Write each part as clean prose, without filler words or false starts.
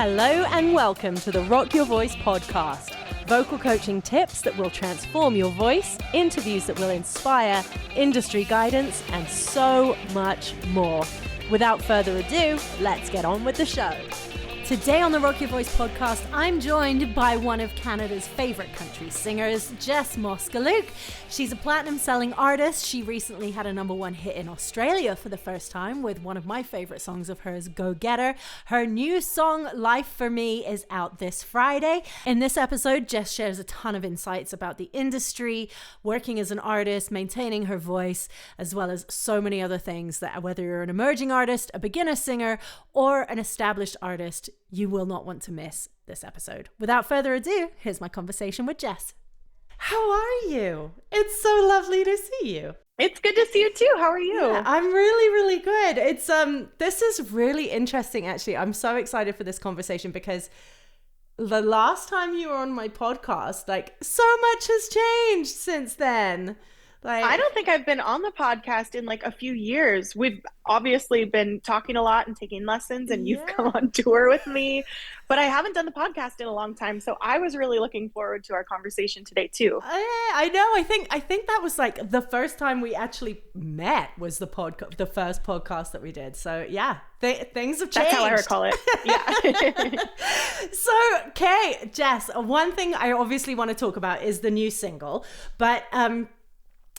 Hello and welcome to the Rock Your Voice podcast. Vocal coaching tips that will transform your voice, interviews that will inspire, industry guidance, and so much more. Without further ado, let's get on with the show. Today on the Rock Your Voice podcast, I'm joined by one of Canada's favorite country singers, Jess Moskaluke. She's a platinum-selling artist. She recently had a #1 hit in Australia for the first time with one of my favorite songs of hers, Go Getter. Her new song, Life for Me, is out this Friday. In this episode, Jess shares a ton of insights about the industry, working as an artist, maintaining her voice, as well as so many other things that whether you're an emerging artist, a beginner singer, or an established artist, you will not want to miss this episode. Without further ado, here's my conversation with Jess. How are you? It's so lovely to see you. It's good to see you too. How are you? Yeah, I'm really good. It's this is really interesting actually. I'm so excited for this conversation because the last time you were on my podcast, like so much has changed since then. Like, I don't think I've been on the podcast in like a few years. We've obviously been talking a lot and taking lessons, and you've come on tour with me, but I haven't done the podcast in a long time. So I was really looking forward to our conversation today too. I know. I think that was like the first time we actually met was the first podcast that we did. So yeah, things have changed. That's how I recall it. Yeah. So, okay, Jess, one thing I obviously want to talk about is the new single, but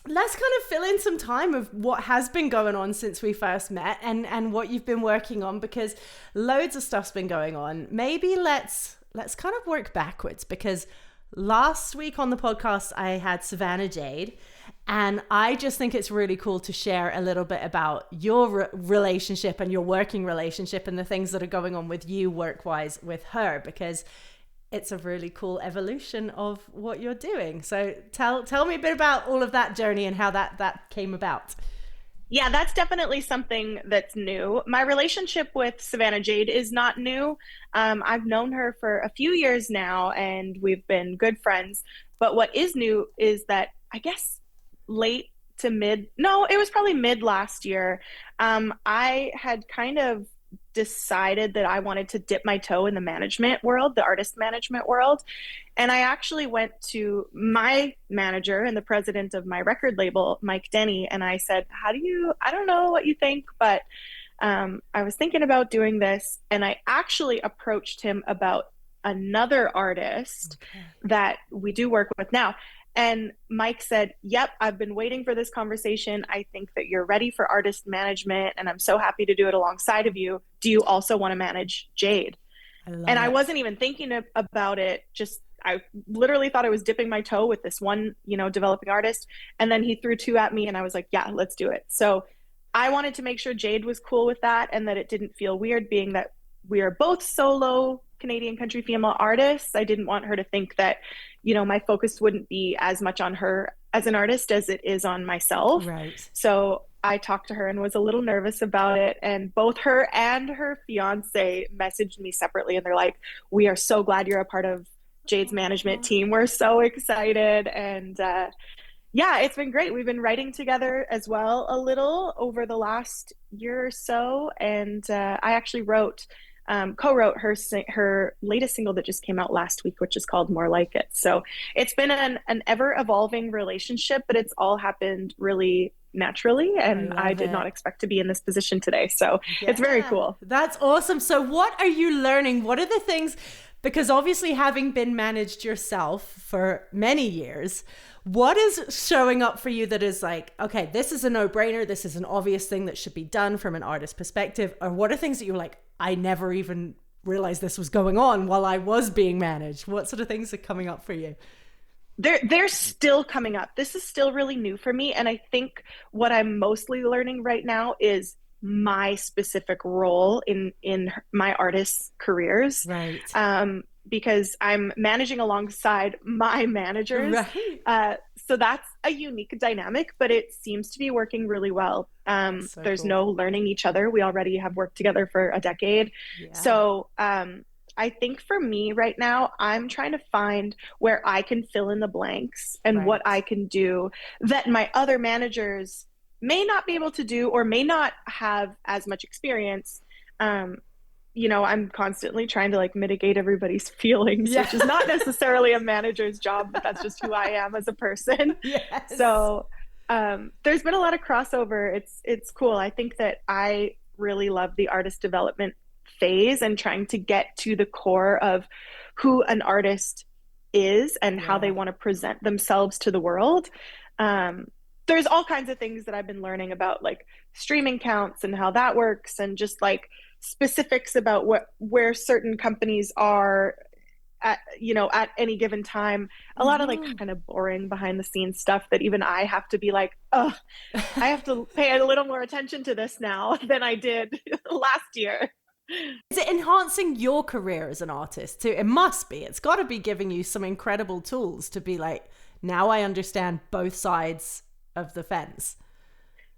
let's kind of fill in some time of what has been going on since we first met and what you've been working on, because loads of stuff's been going on. Maybe let's kind of work backwards, because last week on the podcast I had Savannah Jade, and I just think it's really cool to share a little bit about your relationship and your working relationship and the things that are going on with you work-wise with her, because it's a really cool evolution of what you're doing. So tell me a bit about all of that journey and how that came about. Yeah, that's definitely something that's new. My relationship with Savannah Jade is not new. I've known her for a few years now, and we've been good friends. But what is new is that I guess it was probably mid last year. I had kind of decided that I wanted to dip my toe in the management world, the artist management world. And I actually went to my manager and the president of my record label, Mike Denny, and I said, I don't know what you think, but I was thinking about doing this. And I actually approached him about another artist that we do work with now. And Mike said, yep, I've been waiting for this conversation. I think that you're ready for artist management, and I'm so happy to do it alongside of you. Do you also want to manage Jade? I wasn't even thinking about it. I literally thought I was dipping my toe with this one, developing artist. And then he threw two at me, and I was like, yeah, let's do it. So I wanted to make sure Jade was cool with that, and that it didn't feel weird being that we are both solo Canadian country female artists. I didn't want her to think that, my focus wouldn't be as much on her as an artist as it is on myself. Right. So I talked to her and was a little nervous about it. And both her and her fiance messaged me separately, and they're like, we are so glad you're a part of Jade's management team. We're so excited. And yeah, it's been great. We've been writing together as well a little over the last year or so. And I actually co-wrote her latest single that just came out last week, which is called More Like It. So it's been an ever-evolving relationship, but it's all happened really naturally, and I did not expect to be in this position today. So It's very cool. That's awesome. So what are you learning? What are the things, because obviously having been managed yourself for many years, what is showing up for you that is like, okay, this is a no-brainer, this is an obvious thing that should be done from an artist perspective? Or what are things that you're like, I never even realized this was going on while I was being managed? What sort of things are coming up for you? They're still coming up. This is still really new for me. And I think what I'm mostly learning right now is my specific role in my artists' careers. Right. Because I'm managing alongside my managers. Right. So that's a unique dynamic, but it seems to be working really well. There's no learning each other. We already have worked together for a decade. Yeah. So I think for me right now, I'm trying to find where I can fill in the blanks and what I can do that my other managers may not be able to do or may not have as much experience. I'm constantly trying to like mitigate everybody's feelings, Yeah. which is not necessarily a manager's job, but that's just who I am as a person. Yes. So there's been a lot of crossover. It's cool. I think that I really love the artist development phase and trying to get to the core of who an artist is and how they Yeah. want to present themselves to the world. Um, there's all kinds of things that I've been learning about, like streaming counts and how that works, and just like specifics about where certain companies are at any given time. A lot of like Hmm. kind of boring behind the scenes stuff that even I have to be like, oh, I have to pay a little more attention to this now than I did last year. Is it enhancing your career as an artist too? It must be. It's got to be giving you some incredible tools to be like, now I understand both sides of the fence.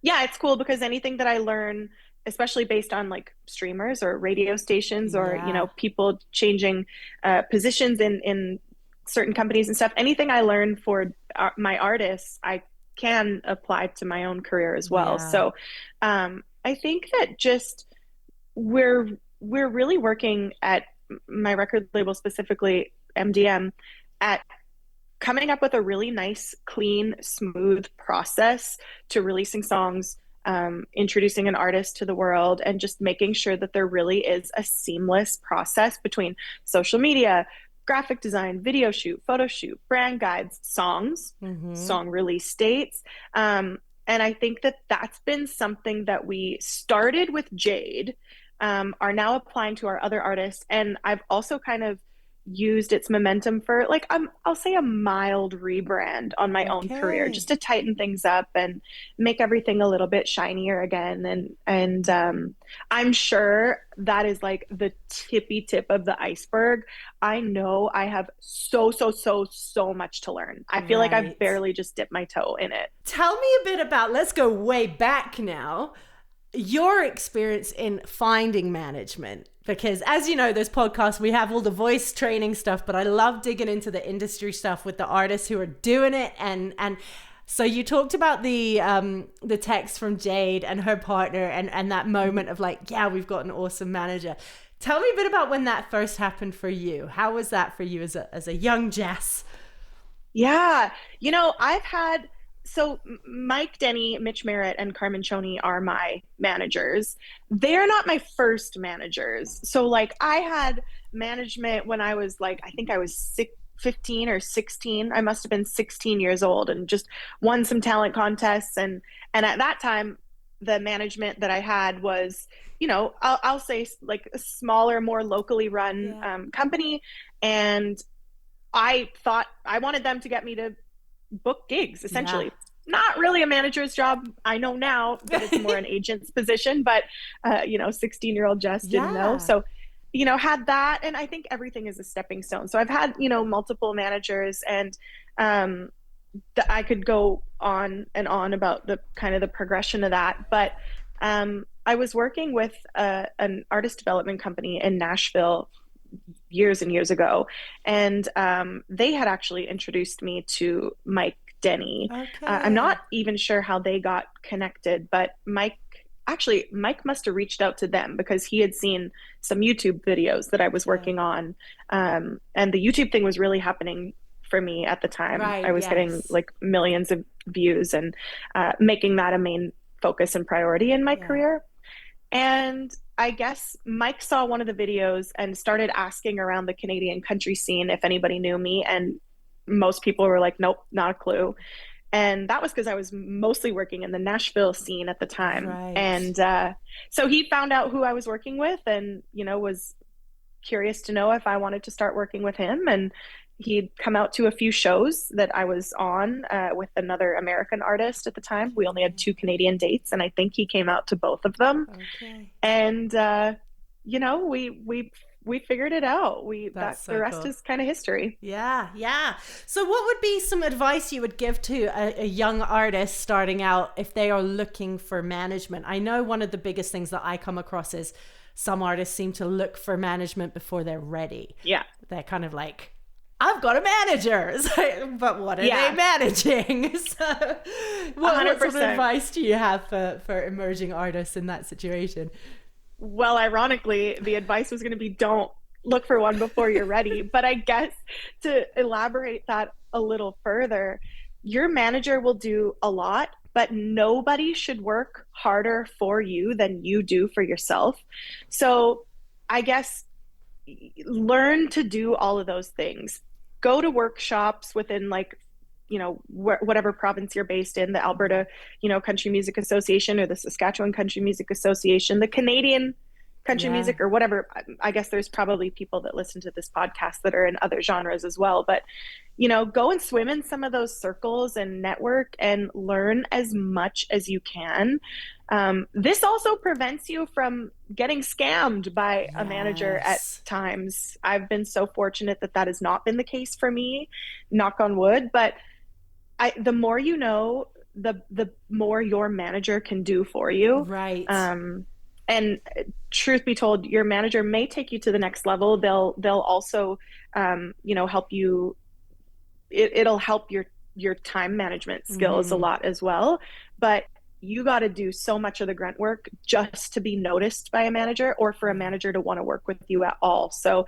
Yeah, it's cool because anything that I learn, especially based on like streamers or radio stations, or Yeah. people changing positions in certain companies and stuff, anything I learn for my artists, I can apply to my own career as well. Yeah. So I think that just we're we're really working at my record label, specifically MDM, at coming up with a really nice, clean, smooth process to releasing songs, introducing an artist to the world, and just making sure that there really is a seamless process between social media, graphic design, video shoot, photo shoot, brand guides, songs, Mm-hmm. song release dates. And I think that that's been something that we started with Jade, are now applying to our other artists. And I've also kind of used its momentum for like I'll say a mild rebrand on my own career, just Okay. to tighten things up and make everything a little bit shinier again. And I'm sure that is like the tippy tip of the iceberg. I know I have so much to learn. I feel like I've Right. barely just dipped my toe in it. Tell me a bit about, let's go way back now, your experience in finding management. Because as you know, this podcast, we have all the voice training stuff, but I love digging into the industry stuff with the artists who are doing it. And so you talked about the text from Jade and her partner, and that moment of like, yeah, we've got an awesome manager. Tell me a bit about when that first happened for you. How was that for you as a young Jess? Yeah, I've had so Mike Denny, Mitch Merritt, and Carmen Choney are my managers. They're not my first managers. So like I had management when I was like, I think I was 15 or 16. I must have been 16 years old and just won some talent contests, and at that time the management that I had was, I'll say like a smaller, more locally run Yeah. company. And I thought I wanted them to get me to book gigs, Yeah. essentially. Not really a manager's job. I know now that it's more an agent's position, but 16-year-old Jess didn't know. Yeah. So, had that, and I think everything is a stepping stone. So I've had, multiple managers, and um, I could go on and on about the kind of the progression of that. But I was working with an artist development company in Nashville years and years ago, and they had actually introduced me to Mike Denny. I'm not Okay. even sure how they got connected, but Mike must have reached out to them because he had seen some YouTube videos that I was Okay. working on, and the YouTube thing was really happening for me at the time. Right. I was getting Yes. like millions of views, and making that a main focus and priority in my Yeah. career. And I guess Mike saw one of the videos and started asking around the Canadian country scene if anybody knew me. And most people were like, nope, not a clue. And that was because I was mostly working in the Nashville scene at the time. Right. And so he found out who I was working with, and, was curious to know if I wanted to start working with him. And he'd come out to a few shows that I was on with another American artist at the time. We only had Okay. 2 Canadian dates, and I think he came out to both of them. Okay. And we figured it out. We That's that the so rest cool. is kind of history. Yeah, yeah. So, what would be some advice you would give to a young artist starting out if they are looking for management? I know one of the biggest things that I come across is some artists seem to look for management before they're ready. Yeah. They're kind of like, I've got a manager, It's like, but what are they Yeah. managing? So, what sort of 100%. advice do you have for emerging artists in that situation? Well, ironically, the advice was going to be don't look for one before you're ready. But I guess to elaborate that a little further, your manager will do a lot, but nobody should work harder for you than you do for yourself. So I guess learn to do all of those things. Go to workshops within like whatever province you're based in, the Alberta, Country Music Association or the Saskatchewan Country Music Association, the Canadian country music or whatever. I guess there's probably people that listen to this podcast that are in other genres as well, but go and swim in some of those circles and network and learn as much as you can. This also prevents you from getting scammed by a manager at times. I've been so fortunate that has not been the case for me, knock on wood, but the more you know, the more your manager can do for you. Right. And truth be told, your manager may take you to the next level. They'll also, help you. It'll help your time management skills a lot as well. But you got to do so much of the grunt work just to be noticed by a manager or for a manager to want to work with you at all. So,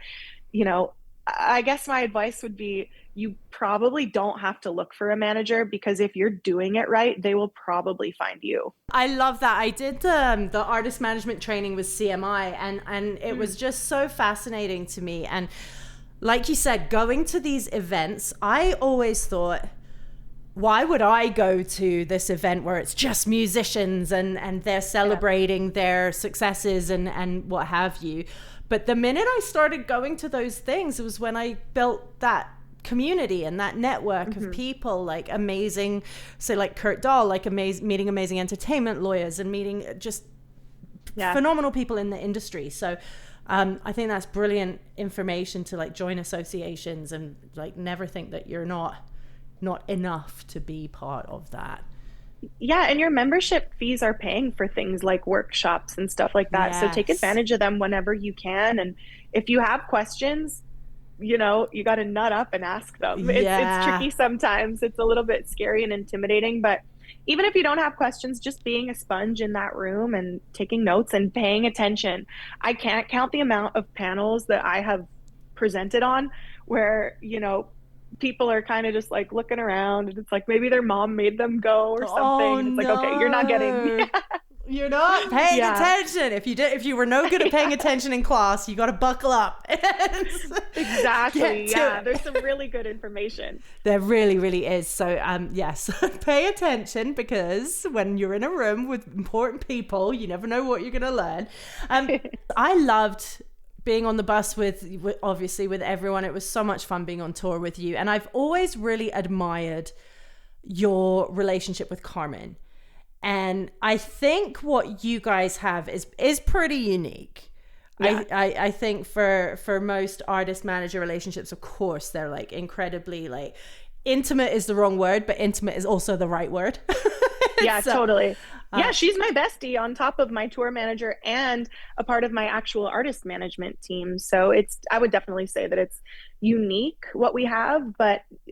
I guess my advice would be you probably don't have to look for a manager, because if you're doing it right, they will probably find you. I love that. I did the artist management training with CMI, and it was just so fascinating to me. And like you said, going to these events, I always thought, why would I go to this event where it's just musicians and they're celebrating their successes and what have you? But the minute I started going to those things, it was when I built that community and that network of people, like amazing, so like Kurt Dahl, like meeting amazing entertainment lawyers and meeting just phenomenal people in the industry. So I think that's brilliant information to like join associations and like never think that you're not enough to be part of that. Yeah, and your membership fees are paying for things like workshops and stuff like that. So take advantage of them whenever you can. And if you have questions, you got to nut up and ask them. It's tricky sometimes. It's a little bit scary and intimidating, but even if you don't have questions, just being a sponge in that room and taking notes and paying attention. I can't count the amount of panels that I have presented on where, people are kind of just like looking around and it's like maybe their mom made them go or something. And it's like, okay, you're not getting you're not paying attention. If you were no good at paying attention in class, you got to buckle up. Exactly. Yeah, there's some really good information. There really, really is. So yes, pay attention, because when you're in a room with important people, you never know what you're going to learn. I loved being on the bus with obviously with everyone. It was so much fun being on tour with you. And I've always really admired your relationship with Carmen. And I think what you guys have is pretty unique. Yeah. I think for most artist manager relationships, of course, they're like incredibly like intimate is the wrong word, but intimate is also the right word. Yeah, so, totally. Yeah, she's my bestie on top of my tour manager and a part of my actual artist management team. So I would definitely say that it's unique what we have,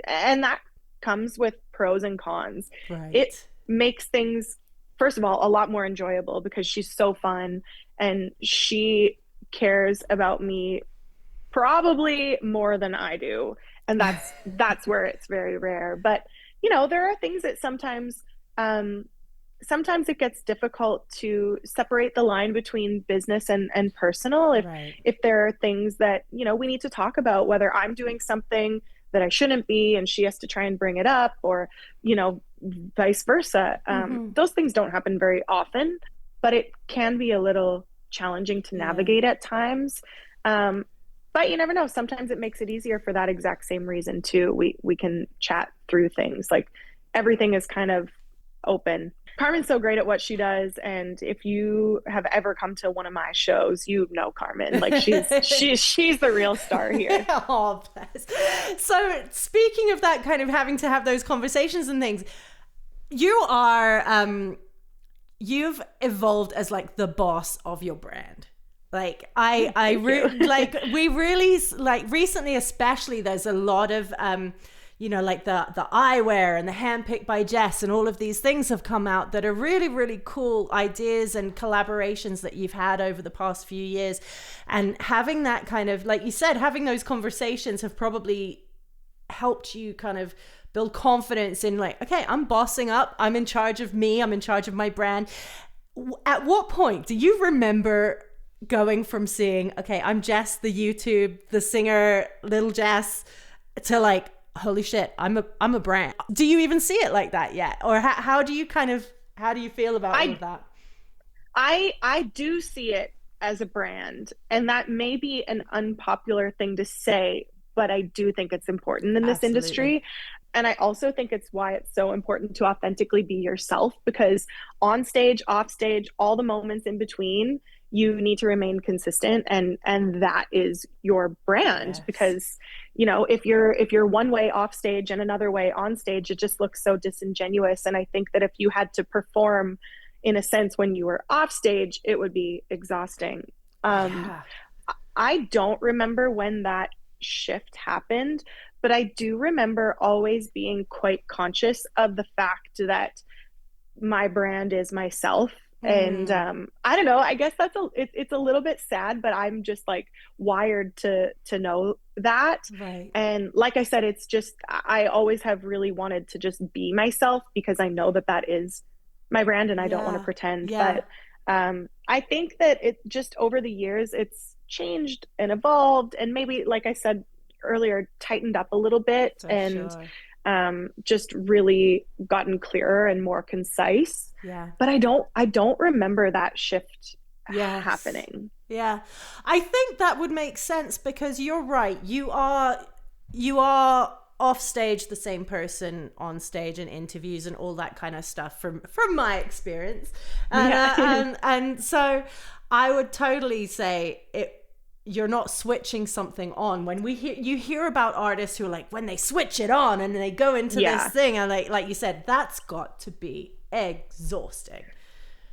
and that comes with pros and cons. Right. It makes things, first of all, a lot more enjoyable because she's so fun and she cares about me probably more than I do. And that's where it's very rare. But, there are things that sometimes it gets difficult to separate the line between business and personal. If there are things that, we need to talk about, whether I'm doing something that I shouldn't be and she has to try and bring it up, or, vice versa. Those things don't happen very often, but it can be a little challenging to navigate at times. But you never know. Sometimes it makes it easier for that exact same reason too. We can chat through things. Like everything is kind of open. Carmen's so great at what she does, and if you have ever come to one of my shows, you know Carmen. Like she's the real star here. Oh, bless. So speaking of that, kind of having to have those conversations and things, you are you've evolved as like the boss of your brand. Like we really like recently, especially, there's a lot of like the eyewear and the handpicked by Jess and all of these things have come out that are really, really cool ideas and collaborations that you've had over the past few years. And having that kind of, like you said, having those conversations have probably helped you kind of build confidence in like, okay, I'm bossing up. I'm in charge of me. I'm in charge of my brand. At what point do you remember going from seeing, okay, I'm Jess, the YouTube, the singer, little Jess, to like, holy shit, I'm a brand? Do you even see it like that yet? Or how do you feel about all of that? I do see it as a brand, and that may be an unpopular thing to say, but I do think it's important in this industry. And I also think it's why it's so important to authentically be yourself, because on stage, off stage, all the moments in between, you need to remain consistent, and that is your brand. Yes. Because, if you're one way off stage and another way on stage, it just looks so disingenuous. And I think that if you had to perform in a sense when you were off stage, it would be exhausting. I don't remember when that shift happened, but I do remember always being quite conscious of the fact that my brand is myself. And I don't know, I guess it's a little bit sad, but I'm just like wired to know that. Right. And like I said, it's just, I always have really wanted to just be myself, because I know that is my brand, and I don't want to pretend. But I think that it just over the years, it's changed and evolved, and maybe, like I said earlier, tightened up a little bit. For sure. Just really gotten clearer and more concise. Yeah. But I don't remember that shift happening. Yeah. I think that would make sense, because you're right. You are off stage the same person on stage in interviews and all that kind of stuff from my experience. And so I would totally say you're not switching something on. When you hear about artists who are like, when they switch it on and they go into this thing, and like you said, that's got to be exhausting.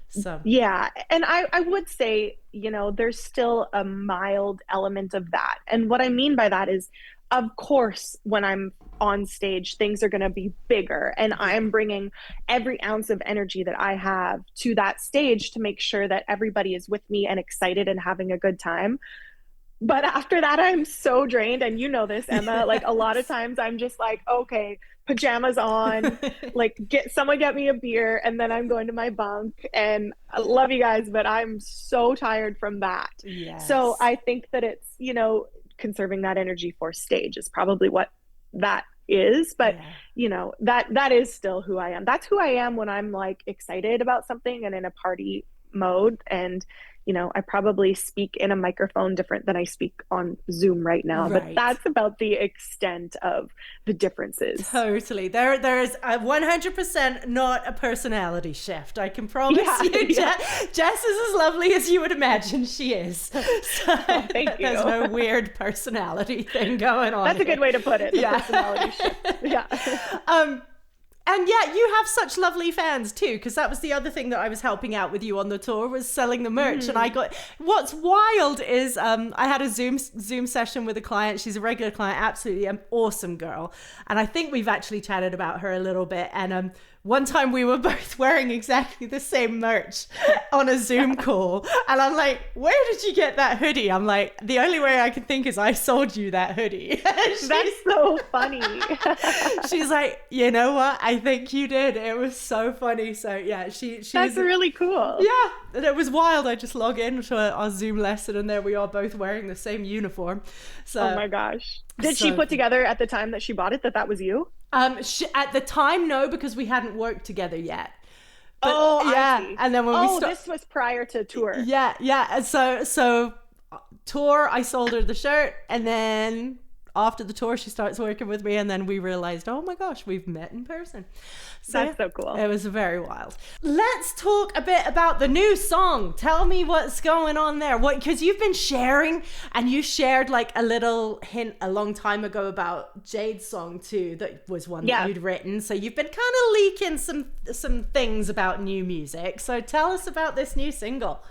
So yeah, and I would say, there's still a mild element of that. And what I mean by that is, of course, when I'm on stage, things are going to be bigger, and I'm bringing every ounce of energy that I have to that stage to make sure that everybody is with me and excited and having a good time. But after that, I'm so drained. And you know this, Emma, like a lot of times I'm just like, okay, pajamas on, like someone get me a beer, and then I'm going to my bunk. And I love you guys, but I'm so tired from that. Yes. So I think that it's, conserving that energy for stage is probably what that is. But, that is still who I am. That's who I am when I'm like excited about something and in a party mode. And I probably speak in a microphone different than I speak on Zoom right now, but that's about the extent of the differences. Totally. There is a 100% not a personality shift. I can promise you. Yeah. Jess is as lovely as you would imagine she is. So thank you. There's no weird personality thing going on. That's a good way to put it. The personality shift. Yeah. And yet you have such lovely fans too, because that was the other thing that I was helping out with you on the tour, was selling the merch. And what's wild is I had a Zoom session with a client. She's a regular client, absolutely an awesome girl. And I think we've actually chatted about her a little bit. And one time we were both wearing exactly the same merch on a Zoom call. And I'm like, where did you get that hoodie? I'm like, the only way I can think is I sold you that hoodie. That's so funny. She's like, you know what? I think you did. It was so funny. So yeah, she's That's really cool. Yeah. And it was wild. I just log into our Zoom lesson, and there we are both wearing the same uniform. So, oh my gosh. Did she put together at the time that she bought it that was you? At the time, no, because we hadn't worked together yet. But, I see. And then when this was prior to tour. Yeah. And so tour, I sold her the shirt, and then after the tour, she starts working with me, and then we realized, oh my gosh, we've met in person. So that's so cool. It was very wild. Let's talk a bit about the new song. Tell me what's going on there. Because you've been sharing, and you shared like a little hint a long time ago about Jade's song too. That was one that you'd written. So you've been kind of leaking some things about new music. So tell us about this new single.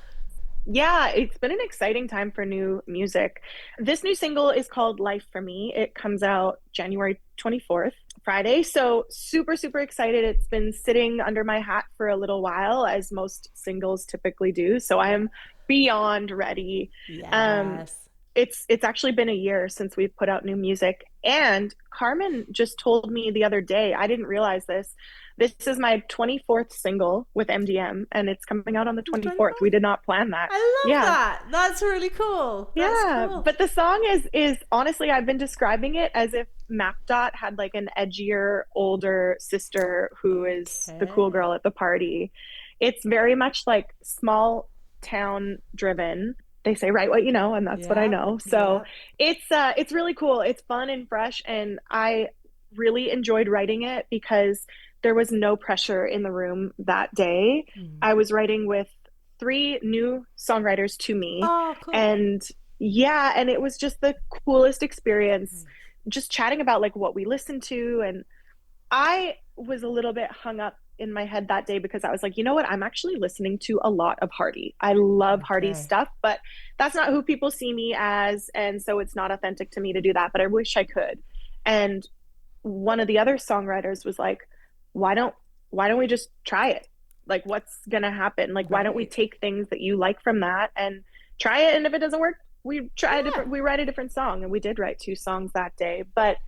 Yeah, it's been an exciting time for new music. This new single is called Life for Me. It comes out January 24th, Friday. So, super, super excited. It's been sitting under my hat for a little while, as most singles typically do. So, I Yeah. am beyond ready. Um, Yes. it's actually been a year since we've put out new music. And Carmen just told me the other day, I didn't realize this. This is my 24th single with MDM, and it's coming out on the 24th. 24th? We did not plan that. I love Yeah. that. That's really cool. That's Yeah, cool. but the song is honestly, I've been describing it as if Map Dot had like an edgier older sister who is the cool Okay. girl at the party. It's very much like small town driven. They say write what you know, and that's what I Yep. know. So Yep. it's really cool. It's fun and fresh, and I really enjoyed writing it because there was no pressure in the room that day. Mm. I was writing with three new songwriters to me, Oh, cool. and yeah, and it was just the coolest experience Nice. just chatting about like what we listened to. And I was a little bit hung up in my head that day because I was like, you know what? I'm actually listening to a lot of Hardy. I love Hardy's Okay. stuff, but that's not who people see me as. And so it's not authentic to me to do that, but I wish I could. And one of the other songwriters was like, why don't why don't we just try it? Like what's gonna happen? Like why don't we Right. take things that you like from that and try it? And if it doesn't work, Yeah. we write a different song. And we did write two songs that day, but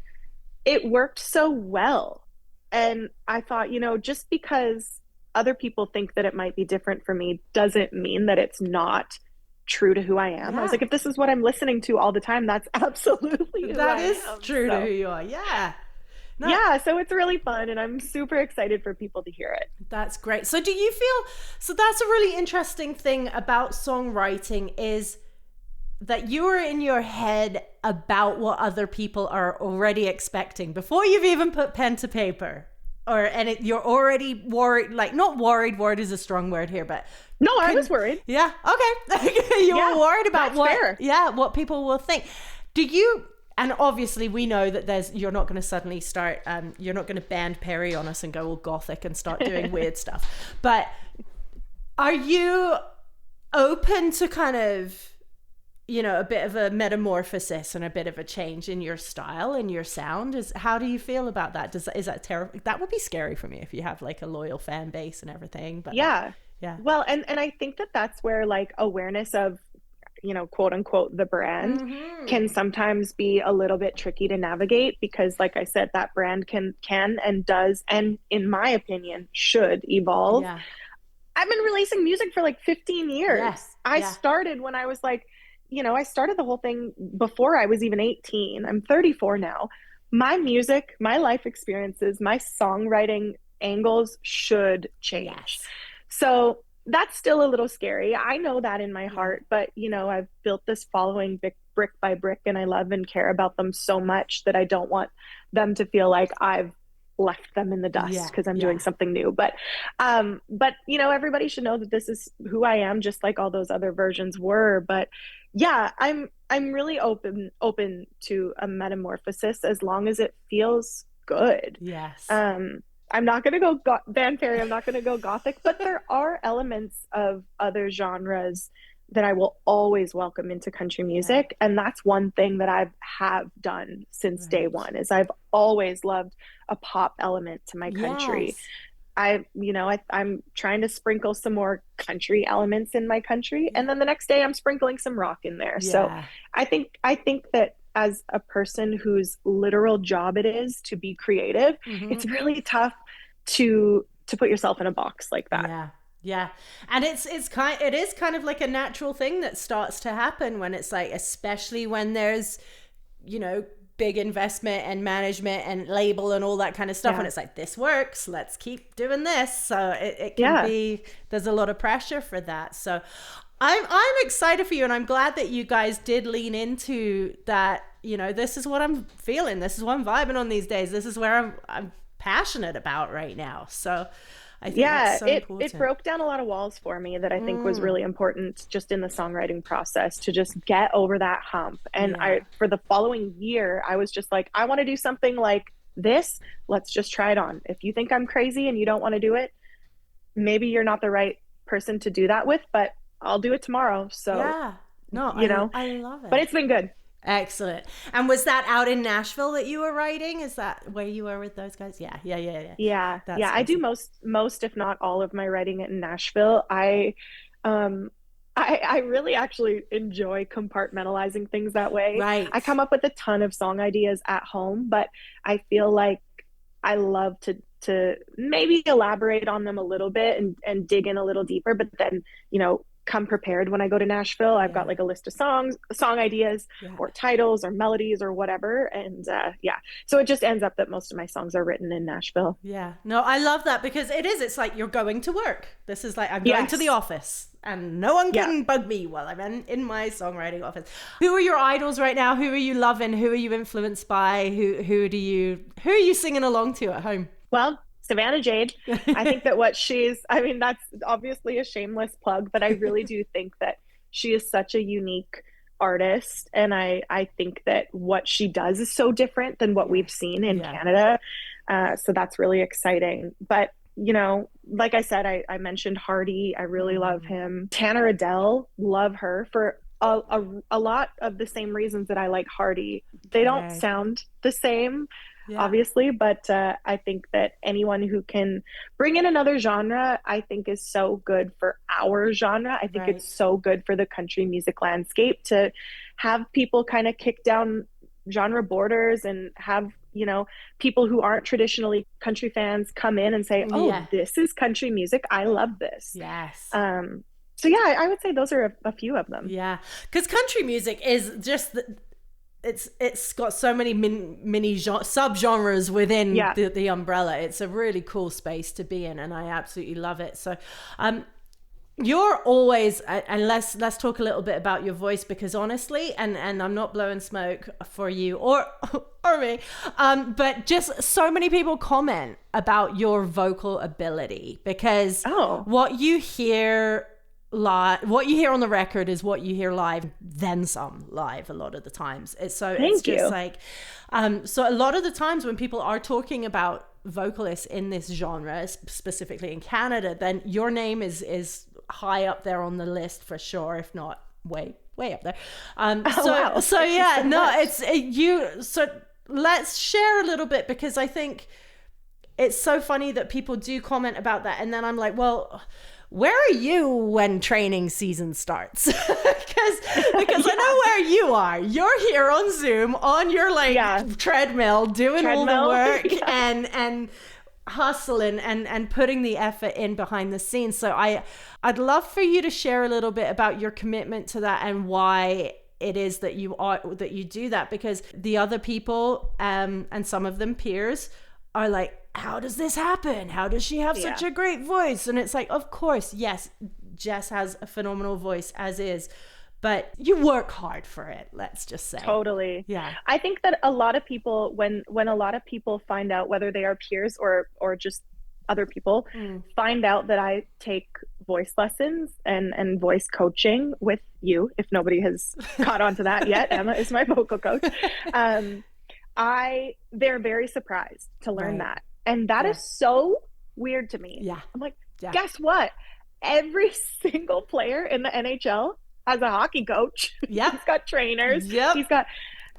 it worked so well. And I thought, just because other people think that it might be different for me doesn't mean that it's not true to who I am. I was Yeah. like, if this is what I'm listening to all the time, that's absolutely who That I is am. true to who So you are. Yeah. No, yeah, so it's really fun and I'm super excited for people to hear it. that's great. So do you feel, so that's a really interesting thing about songwriting is that you are in your head about what other people are already expecting before you've even put pen to paper. You're already worried, like not worried, worried is a strong word here, but No, I was worried. yeah, okay. You Yeah, were worried about that's fair. what people will think. Do you, and obviously we know that you're not going to suddenly start, you're not going to band Perry on us and go all gothic and start doing weird stuff. But are you open to kind of, a bit of a metamorphosis and a bit of a change in your style and your sound? How do you feel about that? Is that terrible? That would be scary for me if you have like a loyal fan base and everything. But Yeah. yeah, Well, and I think that that's where like awareness of, quote unquote, the brand mm-hmm. can sometimes be a little bit tricky to navigate because like I said, that brand can and does and in my opinion should evolve. Yeah, I've been releasing music for like 15 yeah, years. I yeah, started when I was like, I started the whole thing before I was even 18. I'm 34 now. My music, my life experiences, my songwriting angles should change. yes, So that's still a little scary. I know that in my yeah, heart, but I've built this following brick by brick, and I love and care about them so much that I don't want them to feel like I've left them in the dust yeah, because I'm doing yeah, something new. But everybody should know that this is who I am, just like all those other versions were. But yeah, I'm really open to a metamorphosis as long as it feels good. yes, Um, I'm not going to go Van Perry. I'm not going to go gothic, but there are elements of other genres that I will always welcome into country yeah, music, and that's one thing that I have done since day right, one. Is I've always loved a pop element to my country. yes, I'm trying to sprinkle some more country elements in my country, yeah, and then the next day I'm sprinkling some rock in there. So yeah, I think that as a person whose literal job it is to be creative, mm-hmm. it's really tough to put yourself in a box like that. Yeah. Yeah. And it is kind of like a natural thing that starts to happen when it's like, especially when there's, you know, big investment and management and label and all that kind of stuff. And Yeah. it's like, this works, let's keep doing this. So it can Yeah. be, there's a lot of pressure for that. So I'm excited for you, and I'm glad that you guys did lean into that. This is what I'm feeling. This is what I'm vibing on these days. This is where I'm passionate about right now. So I think that's Yeah, so it important. broke down a lot of walls for me that I think was Mm, really important just in the songwriting process to just get over that hump. And yeah. for the following year, I was just like, I want to do something like this. Let's just try it on. If you think I'm crazy and you don't want to do it, maybe you're not the right person to do that with, but I'll do it tomorrow. So, Yeah. No, you know, I love but it. it's been good. Excellent. And was that out in Nashville that you were writing? Is that where you were with those guys? Yeah, yeah, yeah, yeah. Yeah. Yeah. That's I do awesome. most, if not all of my writing in Nashville. Um, I really actually enjoy compartmentalizing things that way. I Right. come up with a ton of song ideas at home, but I feel like I love to maybe elaborate on them a little bit and dig in a little deeper, but then, come prepared when I go to Nashville. I've got Yeah. like a list of song ideas Yeah. or titles or melodies or whatever. And yeah, so it just ends up that most of my songs are written in Nashville. Yeah. No, I love that because it's like you're going to work. This is like I'm going to the Yes. office and no one Yeah. can bug me while I'm in my songwriting office. Who are your idols right now? Who are you loving? Who are you influenced by? Who are you singing along to at home? Well, Savannah Jade, I think that I mean, that's obviously a shameless plug, but I really do think that she is such a unique artist. And I think that what she does is so different than what Yeah. we've seen in Yeah. Canada. So that's really exciting. But, like I said, I mentioned Hardy. I really love Mm, him. Tanner Adele, love her for a lot of the same reasons that I like Hardy. They don't okay. sound the same, Yeah. obviously, but I think that anyone who can bring in another genre, I think is so good for our genre. I think it's Right. so good for the country music landscape to have people kind of kick down genre borders and have, people who aren't traditionally country fans come in and say, oh, Yeah. this is country music. I love this. Yes. Um, so yeah, I would say those are a few of them. Yeah. Because country music is just it's got so many mini subgenres within Yeah. the umbrella. It's a really cool space to be in, and I absolutely love it. So, you're always and let's talk a little bit about your voice because honestly, and I'm not blowing smoke for you or or me, but just so many people comment about your vocal ability because Oh, what you hear live, what you hear on the record is what you hear live, then some live a lot of the times. It's thank just you. like, so a lot of the times when people are talking about vocalists in this genre, specifically in Canada, then your name is high up there on the list for sure, if not way up there. Oh, So wow. so Thank you yeah, so no, much. it's you. So let's share a little bit because I think it's so funny that people do comment about that, and then I'm like, well, where are you when training season starts? because I know where you are. You're here on Zoom on your like Yeah. treadmill doing all the Treadmill. work Yeah. and hustling and putting the effort in behind the scenes. So I'd love for you to share a little bit about your commitment to that and why it is that you do that, because the other people and some of them peers are like, how does this happen? How does she have such Yeah. a great voice? And it's like, of course, yes, Jess has a phenomenal voice as is, but you work hard for it, let's just say. Totally. Yeah. I think that a lot of people, when a lot of people find out, whether they are peers or just other people, find out that I take voice lessons and voice coaching with you, if nobody has caught on to that yet, Emma is my vocal coach. They're very surprised to learn Right. that. And that Yeah. is so weird to me. Yeah. I'm like, Yeah. guess what? Every single player in the NHL has a hockey coach. Yep. He's got trainers. Yep.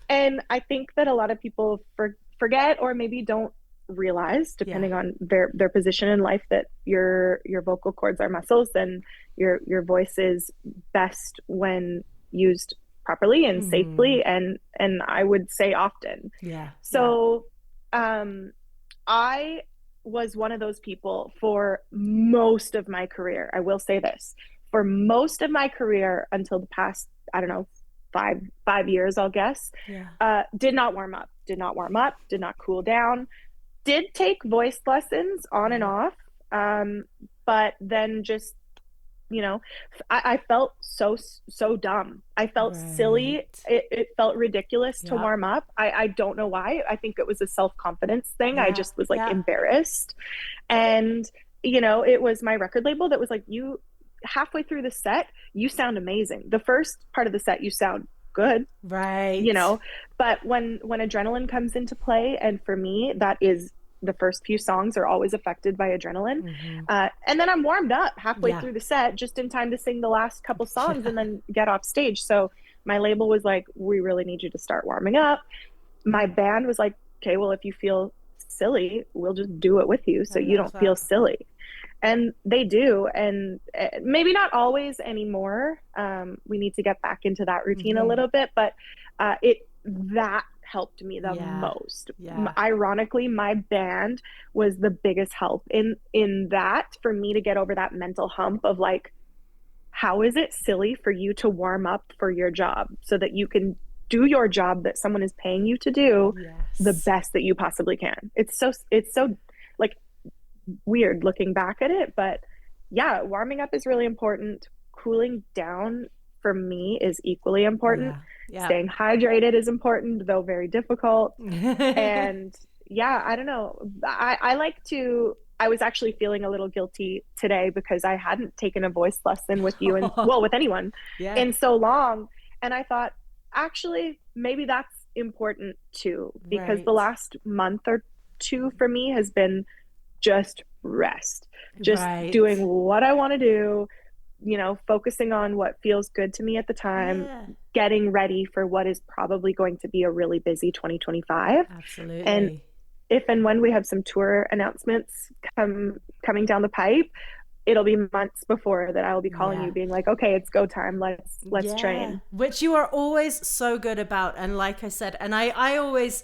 And I think that a lot of people forget or maybe don't realize, depending on their position in life, that your vocal cords are muscles and your voice is best when used properly and safely and I would say often. Yeah. So I was one of those people for most of my career. I will say this. For most of my career until the past, I don't know, five years, I'll guess, did not warm up, did not cool down, did take voice lessons on and off. But then just, I felt so dumb. I felt silly. It felt ridiculous to warm up. I don't know why. I think it was a self-confidence thing. I just was like embarrassed. And, it was my record label that was like, you halfway through the set, you sound amazing. The first part of the set, you sound good. Right. But when adrenaline comes into play, and for me, that is the first few songs are always affected by adrenaline. Mm-hmm. And then I'm warmed up halfway Yeah. through the set, just in time to sing the last couple songs Yeah. and then get off stage. So my label was like, we really need you to start warming up. My band was like, okay, well, if you feel silly, we'll just do it with you so you don't feel silly. And they do. And maybe not always anymore. We need to get back into that routine a little bit, but that helped me the most. Yeah. Ironically, my band was the biggest help in that, for me to get over that mental hump of like, how is it silly for you to warm up for your job so that you can do your job that someone is paying you to do the best that you possibly can? It's so like weird looking back at it, but yeah, warming up is really important. Cooling down for me is equally important. Staying hydrated is important, though very difficult. And yeah, I don't know. I was actually feeling a little guilty today because I hadn't taken a voice lesson with you and with anyone in so long. And I thought, actually, maybe that's important too, because the last month or two for me has been just rest, just doing what I want to do, focusing on what feels good to me at the time, getting ready for what is probably going to be a really busy 2025. Absolutely. And if and when we have some tour announcements coming down the pipe, it'll be months before that I will be calling you being like, okay, it's go time. Let's train. Which you are always so good about. And like I said, and I always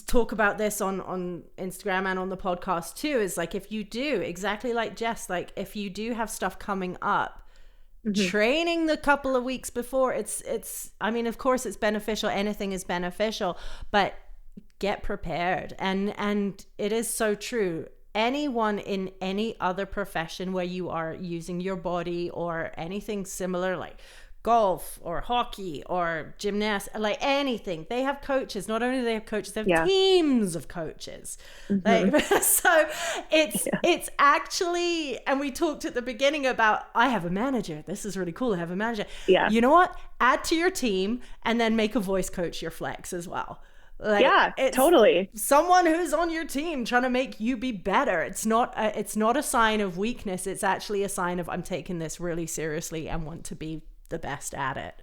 talk about this on Instagram and on the podcast too, is like, if you do exactly like Jess, like if you do have stuff coming up, training the couple of weeks before, it's I mean, of course it's beneficial, anything is beneficial, but get prepared. And it is so true. Anyone in any other profession where you are using your body or anything similar, like golf or hockey or gymnastics, like anything, they have coaches. Not only do they have coaches, they have teams of coaches. Like, so it's actually, and we talked at the beginning about, I have a manager. This is really cool. I have a manager. Yeah. You know what? Add to your team and then make a voice coach your flex as well. Like, totally. Someone who's on your team trying to make you be better. It's not a sign of weakness. It's actually a sign of, I'm taking this really seriously and want to be the best at it.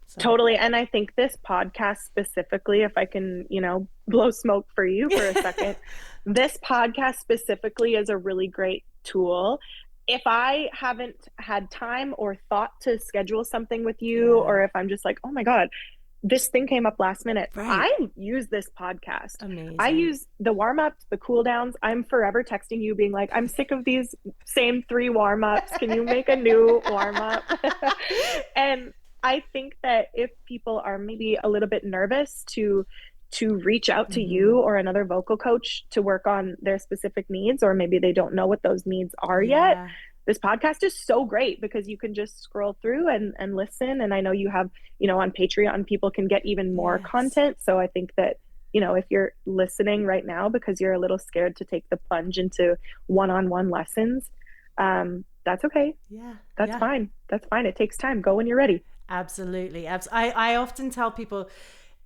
So. Totally. And I think this podcast specifically, if I can, blow smoke for you for a second, this podcast specifically is a really great tool. If I haven't had time or thought to schedule something with you, or if I'm just like, oh my God, this thing came up last minute. I use this podcast. Amazing. I use the warm-ups, the cool downs. I'm forever texting you being like, I'm sick of these same 3 warm-ups. Can you make a new warm-up? And I think that if people are maybe a little bit nervous to reach out to you or another vocal coach to work on their specific needs, or maybe they don't know what those needs are yet, this podcast is so great because you can just scroll through and listen. And I know you have, on Patreon, people can get even more content. So I think that, if you're listening right now because you're a little scared to take the plunge into one-on-one lessons, that's okay. That's fine. That's fine. It takes time. Go when you're ready. Absolutely. I often tell people,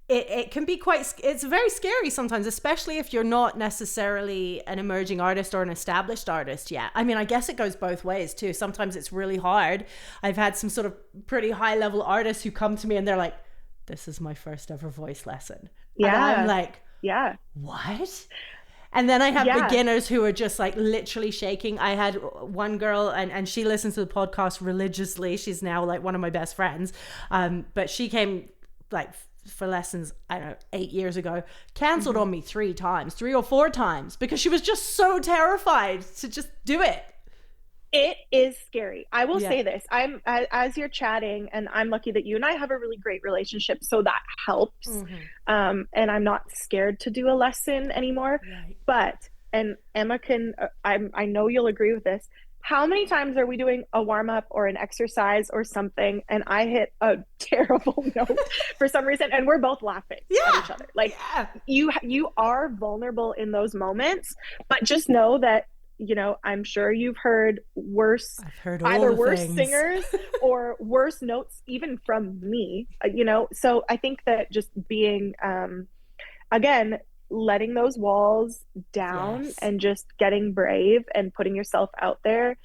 it can be it's very scary sometimes, especially if you're not necessarily an emerging artist or an established artist yet. I mean, I guess it goes both ways too. Sometimes it's really hard. I've had some sort of pretty high level artists who come to me and they're like, this is my first ever voice lesson. And I'm like, what? And then I have beginners who are just like literally shaking. I had one girl and she listens to the podcast religiously. She's now like one of my best friends. But she came like for lessons, I don't know, 8 years ago, canceled on me 3 or 4 times because she was just so terrified to just do it. It is scary. I will say this. As you're chatting, and I'm lucky that you and I have a really great relationship, so that helps. And I'm not scared to do a lesson anymore. But, and Emma I know you'll agree with this. How many times are we doing a warm-up or an exercise or something and I hit a terrible note for some reason and we're both laughing at each other? Like you are vulnerable in those moments, but just know that, I'm sure you've heard worse, either worse singers or worse notes even from me, so I think that just being, again, letting those walls down Yes. and just getting brave and putting yourself out there.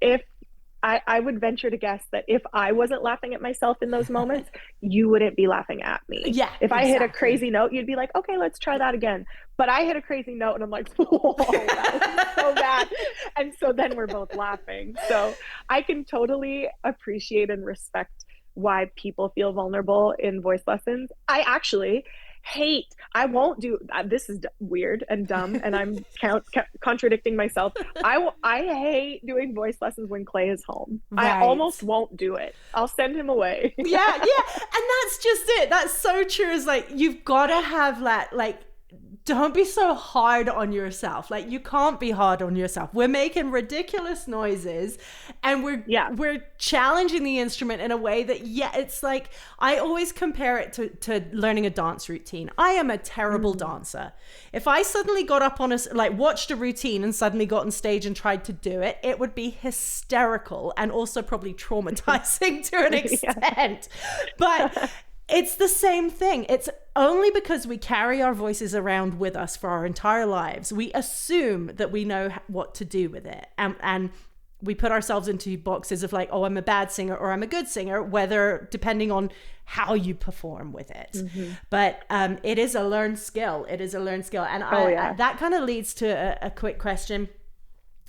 If I would venture to guess that if I wasn't laughing at myself in those moments, you wouldn't be laughing at me. Yeah, If I hit a exactly. crazy note, you'd be like, okay, let's try that again. But I hit a crazy note and I'm like, whoa, that was so bad. And so then we're both laughing. So I can totally appreciate and respect why people feel vulnerable in voice lessons. I won't do this is weird and dumb and I'm contradicting myself. I hate doing voice lessons when Clay is home. Right. I almost won't do it. I'll send him away. Yeah. And that's just it. That's so true. Is like, you've got to have that, like, don't be so hard on yourself. Like, you can't be hard on yourself. We're making ridiculous noises and we're challenging the instrument in a way that, it's like, I always compare it to learning a dance routine. I am a terrible dancer. If I suddenly got up on watched a routine and suddenly got on stage and tried to do it, it would be hysterical and also probably traumatizing to an extent. But it's the same thing. It's only because we carry our voices around with us for our entire lives. We assume that we know what to do with it. And we put ourselves into boxes of like, oh, I'm a bad singer or I'm a good singer, depending on how you perform with it. Mm-hmm. But it is a learned skill. And that kind of leads to a quick question.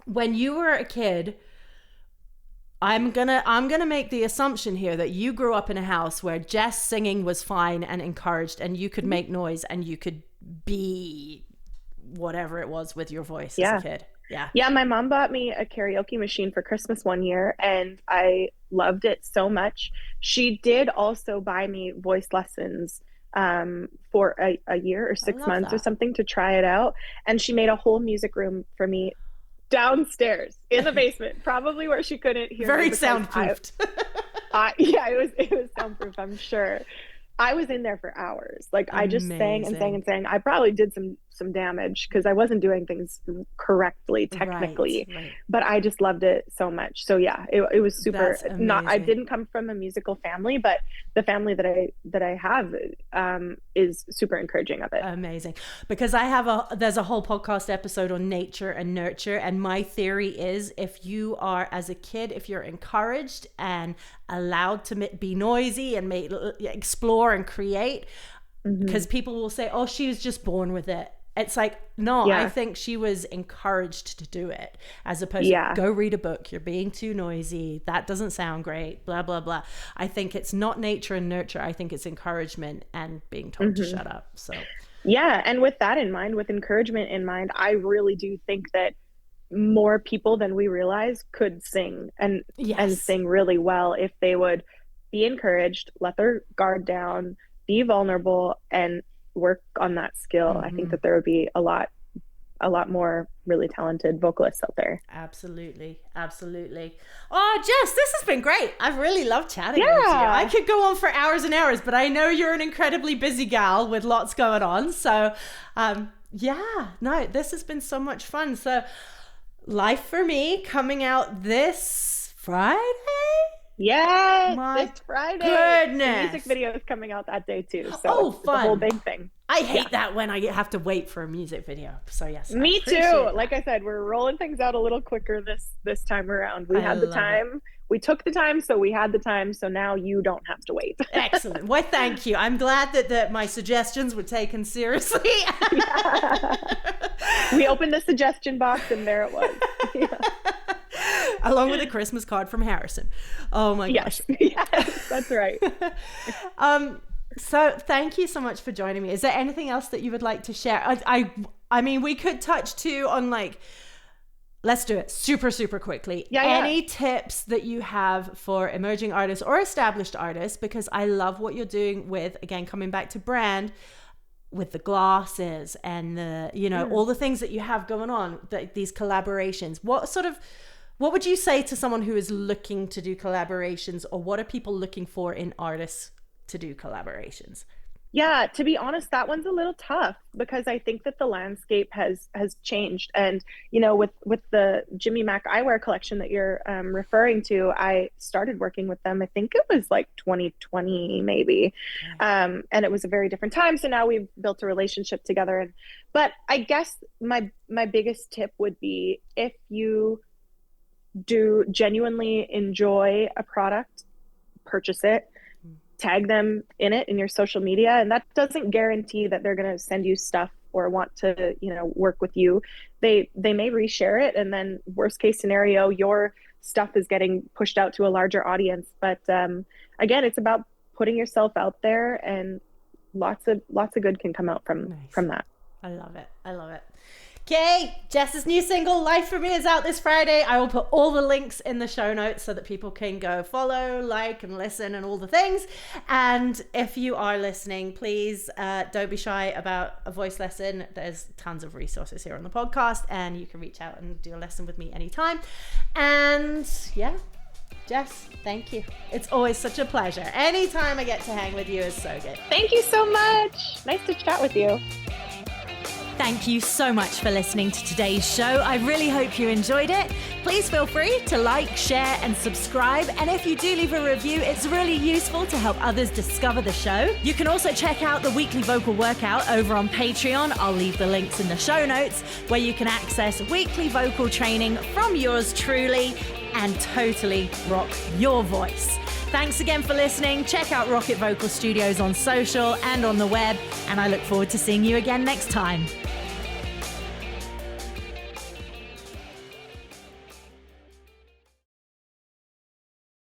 When you were a kid, I'm gonna make the assumption here that you grew up in a house where Jess singing was fine and encouraged, and you could make noise and you could be whatever it was with your voice as a kid. Yeah, my mom bought me a karaoke machine for Christmas one year and I loved it so much. She did also buy me voice lessons for a year or 6 months or something to try it out, and she made a whole music room for me downstairs in the basement, probably where she couldn't hear. Very soundproofed. It was soundproof, I'm sure. I was in there for hours. Like, I just sang and sang and sang. I probably did some damage because I wasn't doing things correctly technically, right. But I just loved it so much. So yeah, it was super. I didn't come from a musical family, but the family that I have is super encouraging of it. Amazing. Because there's a whole podcast episode on nature and nurture, and my theory is if you are, as a kid, if you're encouraged and allowed to be noisy and explore and create, because people will say, oh, she was just born with it. It's like, no, I think she was encouraged to do it, as opposed to go read a book. You're being too noisy. That doesn't sound great, blah, blah, blah. I think it's not nature and nurture. I think it's encouragement and being told to shut up. So, yeah. And with that in mind, with encouragement in mind, I really do think that more people than we realize could sing and sing really well if they would be encouraged, let their guard down, be vulnerable, and work on that skill. I think that there would be a lot more really talented vocalists out there. Absolutely. Oh, Jess, this has been great. I've really loved chatting with you. I could go on for hours and hours, but I know you're an incredibly busy gal with lots going on. So this has been so much fun. So Life for Me coming out this Friday? Yes, this Friday. Goodness. The music video is coming out that day too. So it's fun. The whole big thing. I hate that when I have to wait for a music video. So yes. Me too. Like I said, we're rolling things out a little quicker this time around. We had the time. We took the time, so we had the time. So now you don't have to wait. Excellent. Well, thank you. I'm glad that my suggestions were taken seriously. We opened the suggestion box and there it was. Along with a Christmas card from Harrison. Oh my gosh. Yes, that's right. So thank you so much for joining me. Is there anything else that you would like to share? I mean, we could touch too on let's do it super, super quickly. Any tips that you have for emerging artists or established artists? Because I love what you're doing with, again, coming back to brand, with the glasses and the, all the things that you have going on, these collaborations. What would you say to someone who is looking to do collaborations, or what are people looking for in artists to do collaborations? Yeah, to be honest, that one's a little tough because I think that the landscape has changed. And with the Jimmy Mack eyewear collection that you're referring to, I started working with them. I think it was like 2020, maybe, and it was a very different time. So now we've built a relationship together. But I guess my biggest tip would be if you do genuinely enjoy a product, purchase it, tag them in it in your social media, and that doesn't guarantee that they're going to send you stuff or want to work with you. They may reshare it, and then worst case scenario, your stuff is getting pushed out to a larger audience. But again, it's about putting yourself out there, and lots of good can come out from that. I love it. I love it. Okay, Jess's new single, Life for Me, is out this Friday. I will put all the links in the show notes so that people can go follow, like, and listen and all the things. And if you are listening, please don't be shy about a voice lesson. There's tons of resources here on the podcast, and you can reach out and do a lesson with me anytime. And yeah, Jess, thank you. It's always such a pleasure. Anytime I get to hang with you is so good. Thank you so much. Nice to chat with you. Thank you so much for listening to today's show. I really hope you enjoyed it. Please feel free to like, share, and subscribe. And if you do leave a review, it's really useful to help others discover the show. You can also check out the weekly vocal workout over on Patreon. I'll leave the links in the show notes, where you can access weekly vocal training from yours truly and totally rock your voice. Thanks again for listening. Check out Rocket Vocal Studios on social and on the web, and I look forward to seeing you again next time.